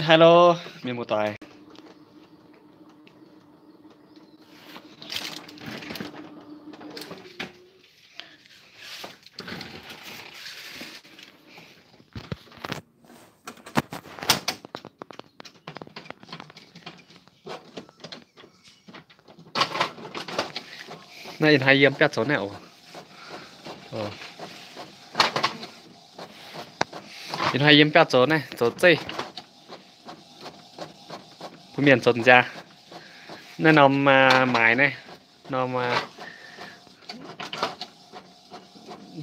Hello, mình một toài. Này hai yếm pet số nào? Hai yếm pet số này, số C. Phụ miền số ra. Nên nó mà mái này, nó mà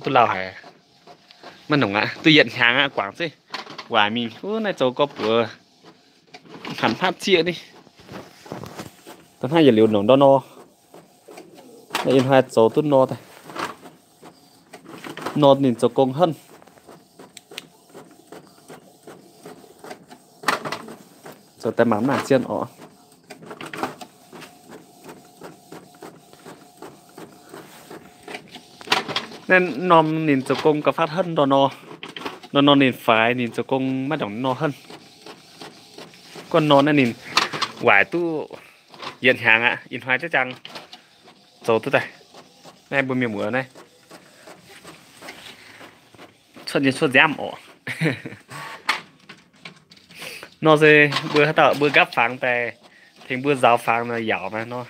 tôi lao hải. Mà nồng ạ, tôi hiện hàng ạ quảng chứ. Quả mình, này số có bữa hẳn phát chia đi. Tấn hai giờ liều nồng đo no. Đây hai số tốt no thôi. No nhìn số công hơn. Số tay mắm là chiên ỏ. Nên nòm nhìn số công có phát hơn đo no. Nó nhìn phải nhìn số công mắt đỏng no hơn. Còn nó nhìn quả tu hiện hàng ạ, in hoài chắc chắn số tôi này. Này bữa miệng mưa này. Xuất giam ổ. Nó sẽ bữa gấp phẳng tại thì bữa giáo phẳng là dạo mà nó.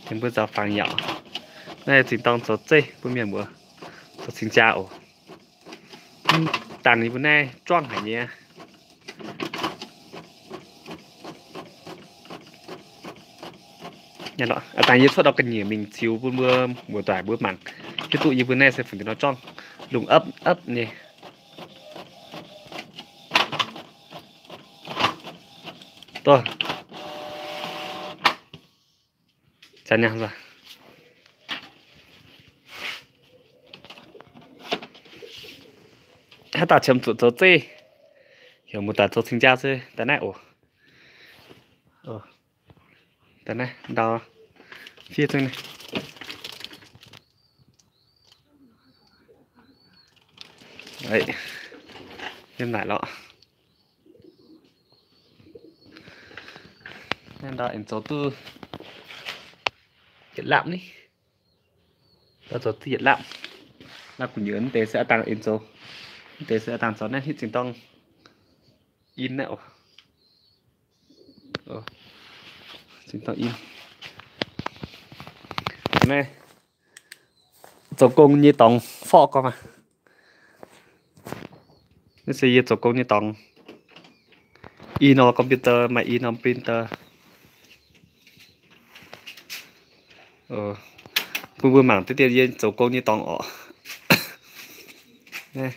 Thì bữa giáo phẳng dạo. Này chỉ tông số C bữa miệng mưa. Số xin chào. Tàn thì bữa nay choang hả nhé. Nhà lọ, tại nhiên suốt đó cần nhiều mình chiếu bữa mùa tỏi bữa mặn. Cái tụ như bữa nay sẽ phải nó choang. Lùng ấp nè. Tôi chán nhang rồi. Hát ta chấm tụt số C. Hiểu một tạt số sinh ra chứ. Tạt này ổ. Tạt này đào phía trên này. Đấy. Thêm lại lọ. Nên đợi số tư hiện lạm đi. Đó số tư hiện lạm. Là cũng nhớ tế sẽ tăng in số. Tế sẽ tăng số này thì chính tông in nẹo. Chính tông in. Này. Số công như tông phọ con mà. Nó sẽ số công như tông in nó computer mà in nó printer. Vừa mảng tiếp theo số công như tông ỏ. Này.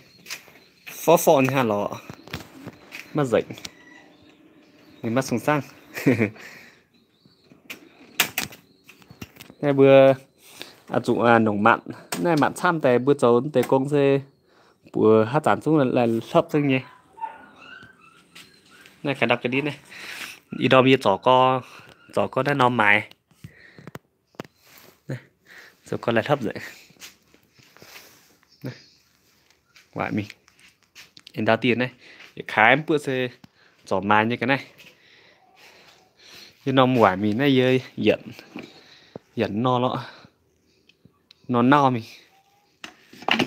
Phọ như hà lọ. Mắt dậy. Mình mắt xuống sang. Này bữa dụng nồng mặn. Này mặn xăm tại bữa trốn tại công sẽ bữa hát tản xuống là sắp thôi nhé. Này phải đọc cái đi này. Ý đó bây giờ chó có đã nóm mài. Này. Rồi con lại thấp rồi. Này. Quả mình. Em đào tiền này. Khá em bữa sẽ chó mài như cái này. Nhưng nó quả mình này dơi dẫn no lọ. Nó no mình.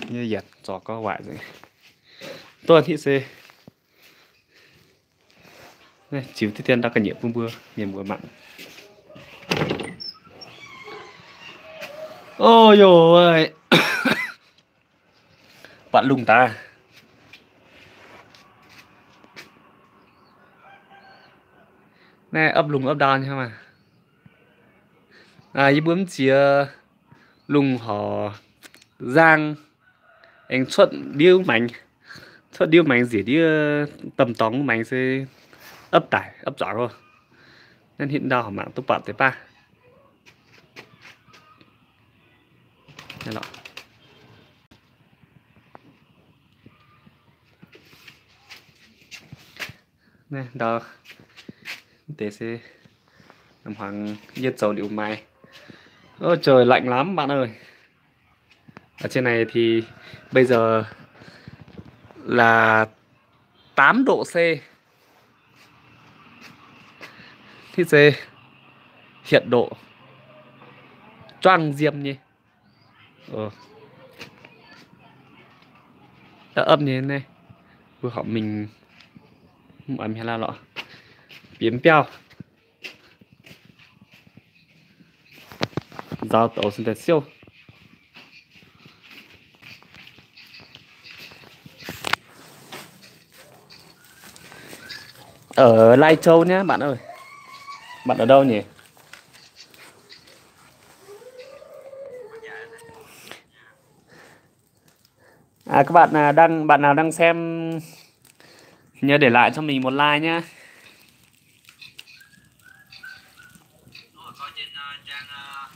Như dẫn chó có quả rồi. Tôi thì sẽ này, chiếu tiếp theo đã cả nhiệm bữa mặn. Ôi dồi ơi. Bạn lùng ta. Này ấp lùng ấp down nha mà. Như bướm chia lùng họ giang anh xuất điêu mạnh gì đi tầm tóng mạnh sẽ ấp giỏ rồi. Nên hiện đào mạng tôi bảo tới ba. Đây nọ. Này đào để sẽ làm hoàng nhiệt dầu điệu mai. Ôi trời lạnh lắm bạn ơi. Ở trên này thì bây giờ là 8 độ C. Thì dê hiện độ choang diêm nhỉ. Đã âm như thế này. Vừa họ mình âm hay là lọ. Biến bèo. Giao tổ sinh tế siêu. Ở Lai Châu nhé bạn ơi. Bạn ở đâu nhỉ? Các bạn bạn nào đang xem nhớ để lại cho mình một like nhé.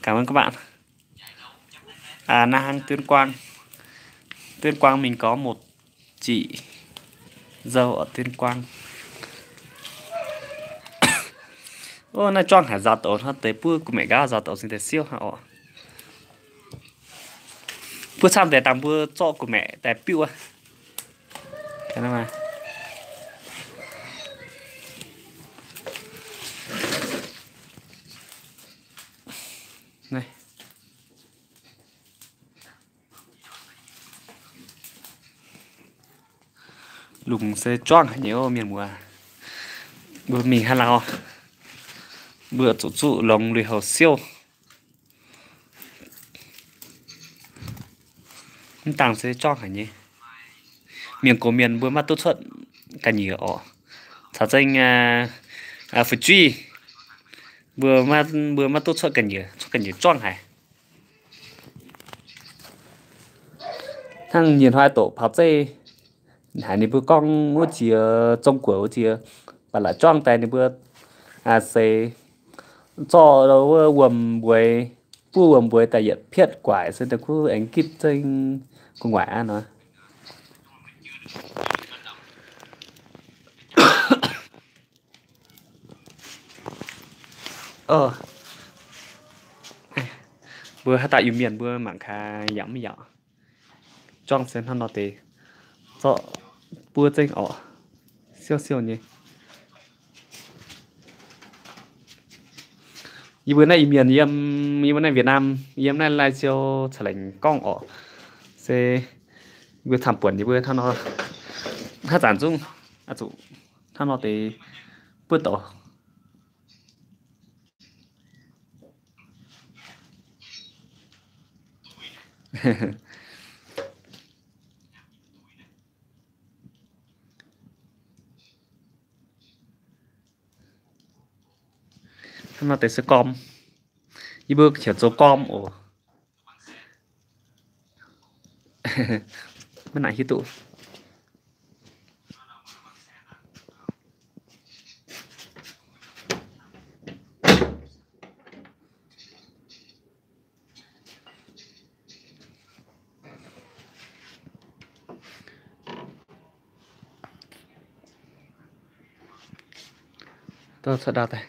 Cảm ơn các bạn. Na Hang Tuyên Quang. Tuyên Quang mình có một chị dâu ở Tuyên Quang. Nó choang hả giọt ổn hơn tới bữa của mẹ gà giọt ổn xin tới siêu hả ổ. Bữa xong để tặng bữa cho của mẹ tại piu à. Thế nào mà. Này. Lùng xe choang hả nhớ miền mùa. Bữa mình hay là bữa chủ trụ lồng lùi hầu siêu. Tàng sẽ choang hả nhỉ. Miền của miền bữa mà tốt thuận cả nhiều ổ. Thảo danh phải truy. Bữa mà tốt thuận cả nhiều choang hả. Thằng nhìn hoài tổ pháo dây. Hải này bữa con nó chỉ trong của chỉ và là choang tay này bữa sẽ cho đâu quầm buổi tại hiện phiết quải xin được cứ anh kịp trên của ngoại ăn nó bữa hát tại miền bữa mảng kha giảm mới dọ choang sen hắn nó tê cho bữa trên siêu siêu nhỉ. Như bữa nay miền như bữa nay Việt Nam yếm nay lại siêu trở thành con sẽ bữa thảm buồn như bữa thằng nó hát giản dung chủ thằng nó thì bữa tổ thằng nó thì sẽ com như bữa kiểu số com bên này hít tụ tôi sẽ đào tay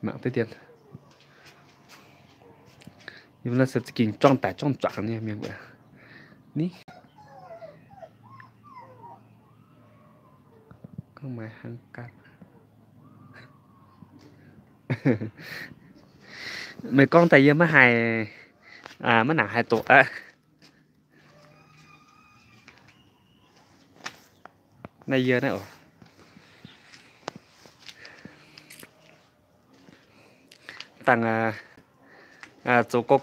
mạng tới tiền nhưng mà sẽ kinh trong tải trong chọn nha miền vậy ní không mày hàng cát mấy con tay giờ mới hài mới nặng 2 tuổi này giờ này tặng chỗ có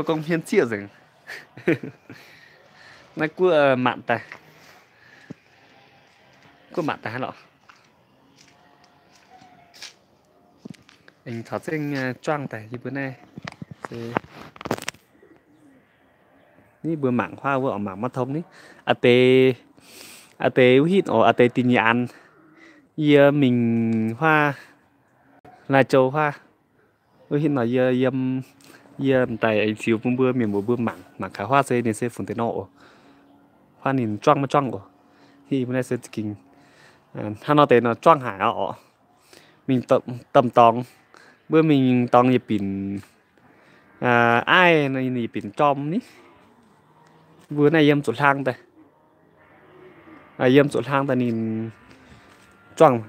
công hiến chia rừng này của mạn tài hả lọ anh thảo sinh choang tài như bữa nay ní bữa mảng hoa bữa ở mảng mắt thông ní tê hít tê tin nhạn giờ mình hoa là châu hoa hít nói giờ tại anh phiếu bữa miền bữa mảng cả hoa xây nên sẽ phun tới nọ hoa nhìn choang mà choang thì bữa nay sẽ kinh hắn nói nó choang hải mình tầm tòng bữa mình tòng nhịp pin ai này nhịp pin trong ní vừa này em chỗ lang đây em chỗ lang ta nhìn choang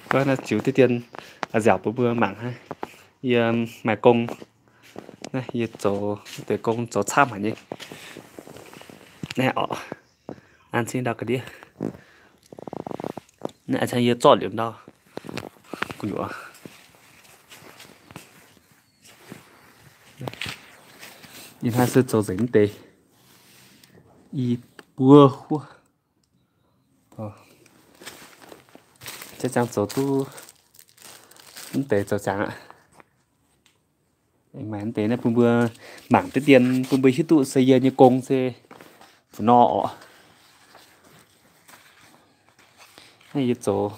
có là chiếu tiết tiền dẻo bữa bữa mảng ha mày công này chỗ để công chỗ tham hả nhỉ này ăn xin đào cái đi này chẳng yêu chọn điểm đâu cũng được nhìn hai sự chỗ dính tê bùa chắc chắn chỗ tu tê chỗ chẳng ạ anh mà anh tế này bùa bùa mảng tiết tiền bùa bùa hít tụ xây dựng như công xe nọ này chỗ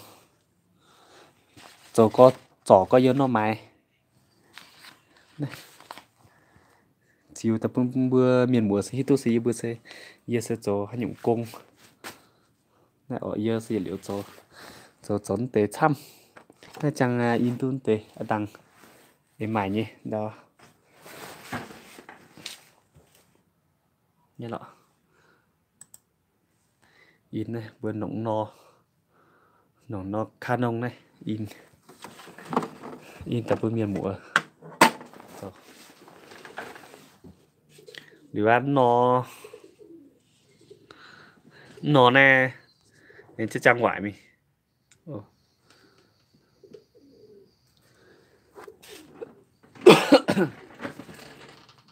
có chó có yếu nó mày chiều tập bữa miền mùa sẽ hít tu sĩ bữa sẽ giờ sẽ cho hai nhung công này ở giờ sẽ liệu cho chọn tệ chăm này chẳng in tuân tệ ở đằng để mày nhỉ đó nhớ lọ in này bữa nóng no canon này in tập bữa miền mùa điều ăn nó nè nên chắc chắn ngoại mình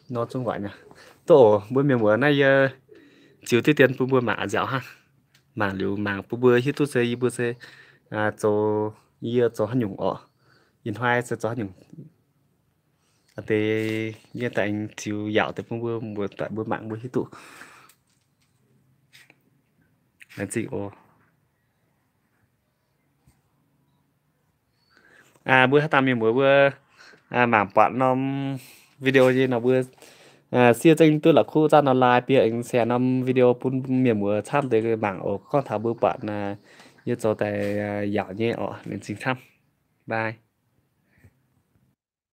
nó trong ngoại nè tổ bữa miền mùa này chiều tiết tiền bữa mã dẻo ha mà liệu mảng bữa hít tu xây bữa xây cho cho hắn nhung in hoài sẽ cho hắn nhung thì như tại chiều dạo tại bữa tại bữa mạng bữa hít tụ là gì bữa hát tam miền bữa mảng bạn năm video gì nào bữa xưa trên tôi là khu gian online bây anh sẽ năm video pun miền mùa tham tới cái bảng ở con thảo bữa bạn như cho tại dạo nhé nên chính tham bye